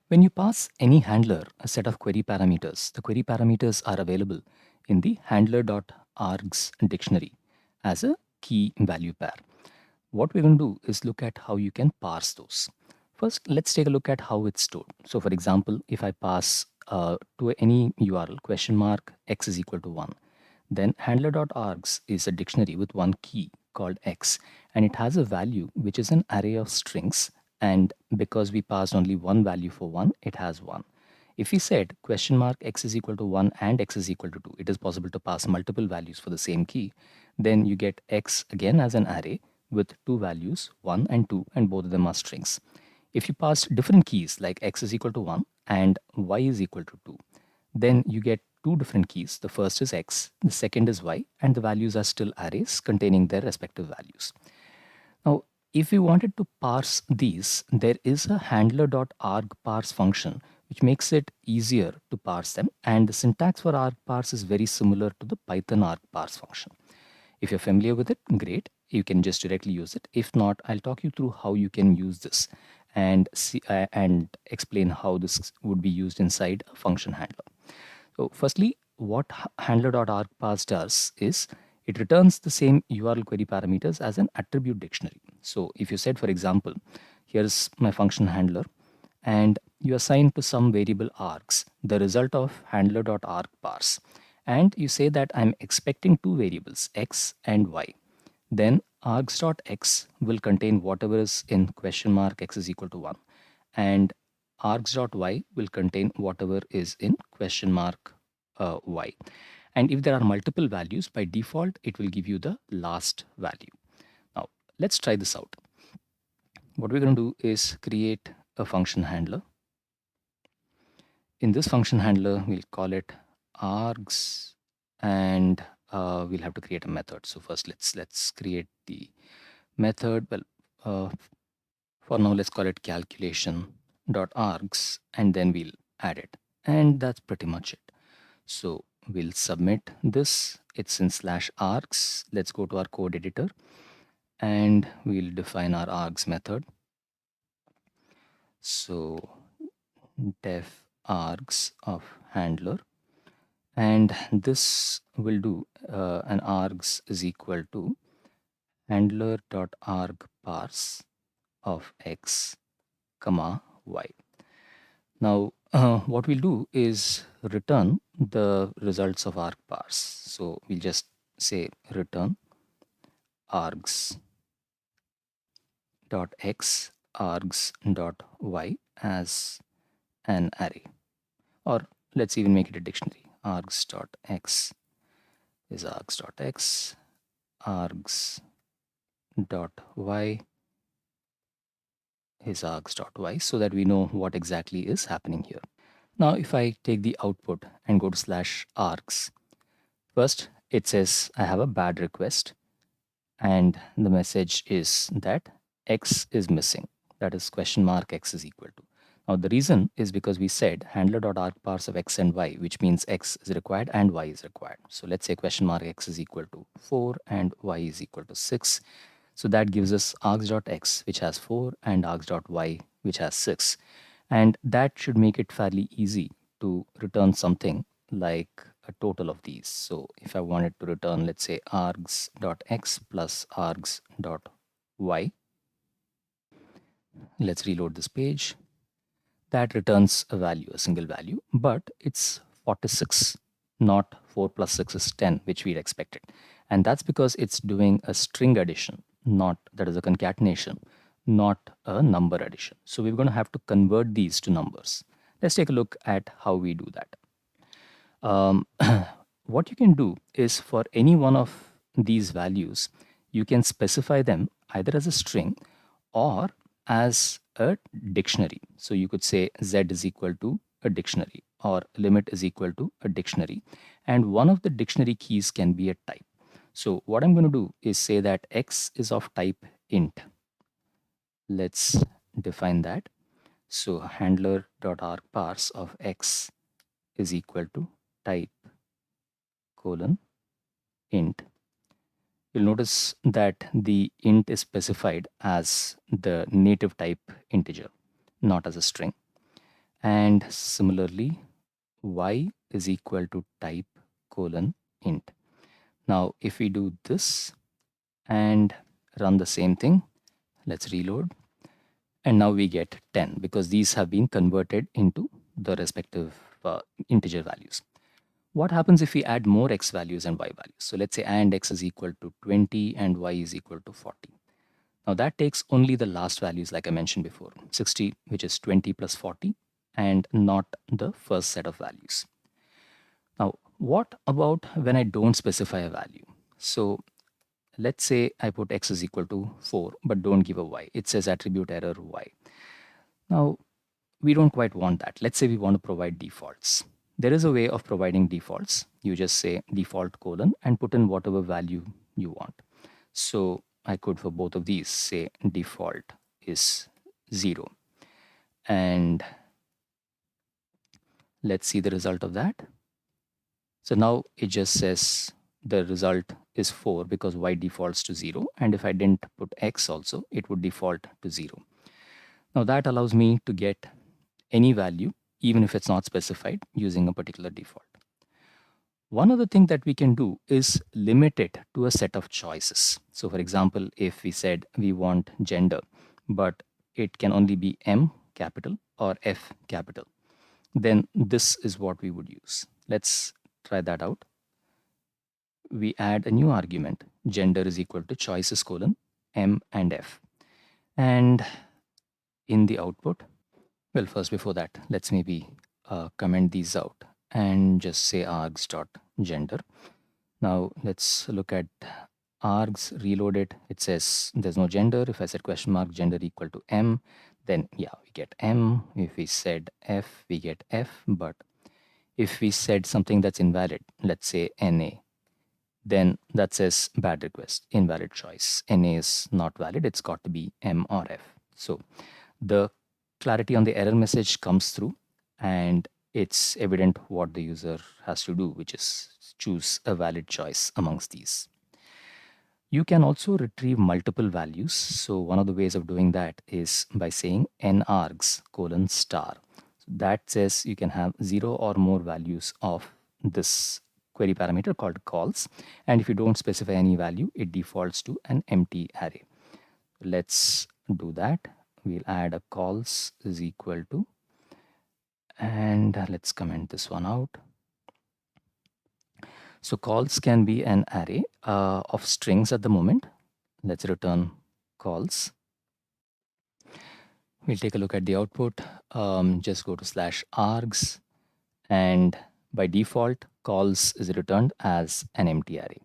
When you pass any handler a set of query parameters, the query parameters are available in the handler.args dictionary as a key value pair. What we're going to do is look at how you can parse those. First, let's take a look at how it's stored. So for example, if I pass to any URL question mark x is equal to 1, then handler.args is a dictionary with one key called x, and it has a value which is an array of strings, and because we passed only one value for 1, it has 1. If we said question mark x is equal to 1 and x is equal to 2, it is possible to pass multiple values for the same key. Then you get x again as an array with two values, 1 and 2, and both of them are strings. If you pass different keys like x is equal to 1 and y is equal to 2, then you get two different keys. The first is x, the second is y, and the values are still arrays containing their respective values. Now, if we wanted to parse these, there is a handler.argparse function which makes it easier to parse them, and the syntax for argparse is very similar to the Python argparse function. If you're familiar with it, great. You can just directly use it. If not, I'll talk you through how you can use this and see and explain how this would be used inside a function handler. So firstly, what handler.argparse does is it returns the same URL query parameters as an attribute dictionary. So if you said, for example, here's my function handler, and you assign to some variable args the result of handler.argparse, and you say that I'm expecting two variables x and y, then args.x will contain whatever is in question mark x is equal to 1, and args.y will contain whatever is in question mark y. And if there are multiple values, by default, it will give you the last value. Now, let's try this out. What we're going to do is create a function handler. In this function handler, we'll call it args, and we'll have to create a method. So first, let's create the method. Well, for now, let's call it calculation.args, and then we'll add it. And that's pretty much it. So we'll submit this. It's in /args. Let's go to our code editor, and we'll define our args method. So def args of handler, and this will do an args is equal to handler.arg parse of x comma y. Now what we'll do is return the results of arg parse. So we'll just say return args dot x args dot y as an array, or let's even make it a dictionary. Args dot x is args dot x, args dot y is args dot y, so that we know what exactly is happening here. Now if I take the output and go to /args, first it says I have a bad request, and the message is that x is missing. That is question mark x is equal to. Now the reason is because we said handler.argparse of x and y, which means x is required and y is required. So let's say question mark x is equal to 4 and y is equal to 6. So that gives us args.x, which has 4, and args.y, which has 6. And that should make it fairly easy to return something like a total of these. So if I wanted to return, let's say args.x plus args.y, let's reload this page. That returns a value, a single value, but it's 46, not 4 plus 6 is 10, which we'd expected. And that's because it's doing a string addition, not, that is a concatenation, not a number addition. So we're going to have to convert these to numbers. Let's take a look at how we do that. What you can do is, for any one of these values, you can specify them either as a string or as a dictionary. So you could say z is equal to a dictionary, or limit is equal to a dictionary, and one of the dictionary keys can be a type. So what I'm going to do is say that x is of type int. Let's define that. So handler.argparse of x is equal to type colon int. You'll notice that the int is specified as the native type integer, not as a string. And similarly, y is equal to type colon int. Now, if we do this and run the same thing, let's reload. And now we get 10 because these have been converted into the respective integer values. What happens if we add more x values and y values? So let's say and x is equal to 20 and y is equal to 40. Now that takes only the last values like I mentioned before, 60, which is 20 plus 40, and not the first set of values. Now, what about when I don't specify a value? So let's say I put x is equal to 4, but don't give a y. It says attribute error y. Now, we don't quite want that. Let's say we want to provide defaults. There is a way of providing defaults. You just say default colon and put in whatever value you want. So I could, for both of these, say default is 0. And let's see the result of that. So now it just says the result is 4 because y defaults to 0. And if I didn't put x also, it would default to 0. Now that allows me to get any value, even if it's not specified, using a particular default. One other thing that we can do is limit it to a set of choices. So for example, if we said we want gender, but it can only be M capital or F capital, then this is what we would use. Let's try that out. We add a new argument, gender is equal to choices colon M and F. And in the output, well, first before that, let's maybe comment these out and just say args.gender. Now let's look at args reloaded. It says there's no gender. If I said question mark gender equal to M, then yeah, we get M. If we said F, we get F. But if we said something that's invalid, let's say NA, then that says bad request, invalid choice. NA is not valid. It's got to be M or F. So the clarity on the error message comes through, and it's evident what the user has to do, which is choose a valid choice amongst these. You can also retrieve multiple values. So one of the ways of doing that is by saying nargs colon star. So that says you can have 0 or more values of this query parameter called calls. And if you don't specify any value, it defaults to an empty array. Let's do that. We'll add a calls is equal to, and let's comment this one out. So calls can be an array of strings at the moment. Let's return calls. We'll take a look at the output. Just go to /args, and by default, calls is returned as an empty array.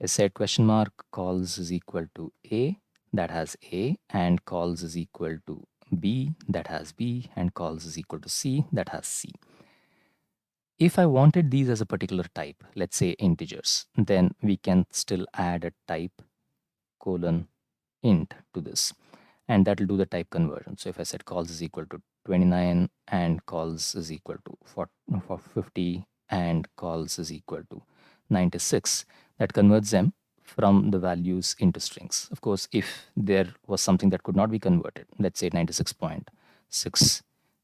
I said question mark calls is equal to A, that has A, and calls is equal to B, that has B, and calls is equal to C, that has C. If I wanted these as a particular type, let's say integers, then we can still add a type colon int to this, and that will do the type conversion. So if I said calls is equal to 29 and calls is equal to 50 and calls is equal to 96, that converts them from the values into strings. Of course, if there was something that could not be converted, let's say 96.6,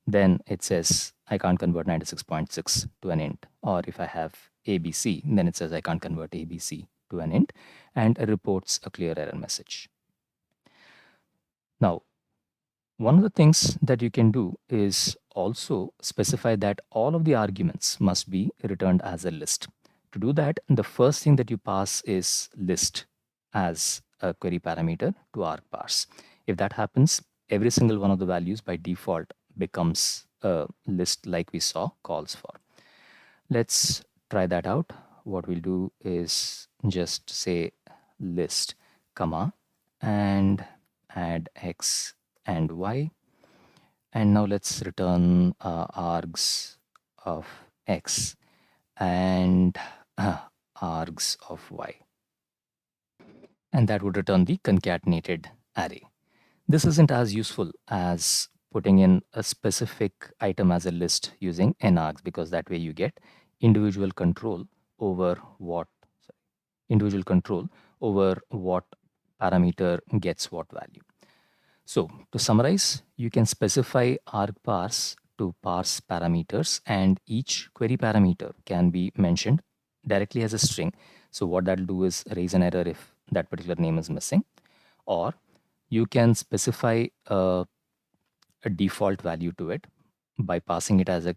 then it says I can't convert 96.6 to an int. Or if I have ABC, then it says I can't convert ABC to an int, and reports a clear error message. Now, one of the things that you can do is also specify that all of the arguments must be returned as a list. To do that, the first thing that you pass is list as a query parameter to argparse. If that happens, every single one of the values by default becomes a list like we saw calls for. Let's try that out. What we'll do is just say list, comma, and add x and y. And now let's return args of x and args of y. And that would return the concatenated array. This isn't as useful as putting in a specific item as a list using nargs, because that way you get individual control over what parameter gets what value. So to summarize, you can specify argparse to parse parameters, and each query parameter can be mentioned directly as a string. So what that'll do is raise an error if that particular name is missing, or you can specify a default value to it by passing it as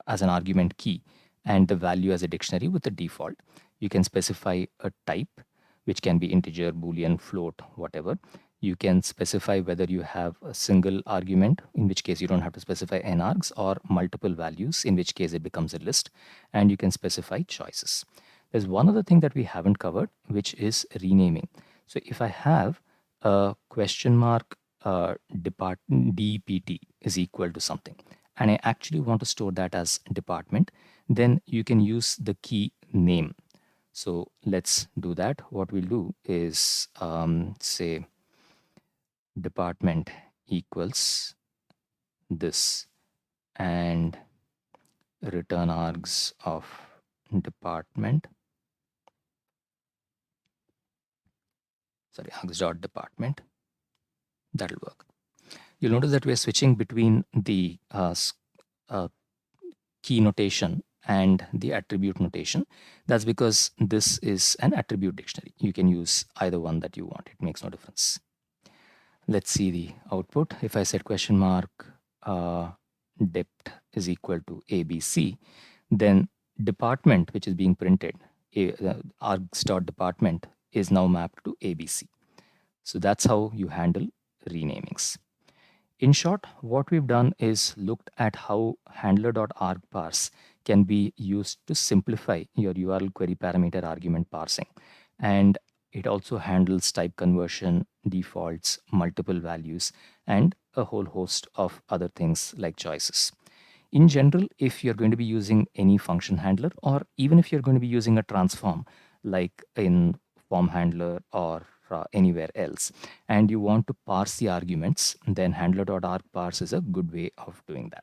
as an argument key and the value as a dictionary with the default. You can specify a type, which can be integer, boolean, float, whatever. You can specify whether you have a single argument, in which case you don't have to specify n args, or multiple values, in which case it becomes a list. And you can specify choices. There's one other thing that we haven't covered, which is renaming. So if I have a question mark DPT is equal to something, and I actually want to store that as department, then you can use the key name. So let's do that. What we'll do is say department equals this, and return args of department, sorry, args dot department. That'll work. You'll notice that we're switching between the key notation and the attribute notation. That's because this is an attribute dictionary. You can use either one that you want. It makes no difference. Let's see the output. If I said question mark dept is equal to ABC, then department, which is being printed, args.department, is now mapped to ABC. So that's how you handle renamings. In short, what we've done is looked at how handler.argparse can be used to simplify your URL query parameter argument parsing. And it also handles type conversion, defaults, multiple values, and a whole host of other things like choices. In general, if you're going to be using any function handler, or even if you're going to be using a transform like in form handler or anywhere else, and you want to parse the arguments, then handler.argparse is a good way of doing that.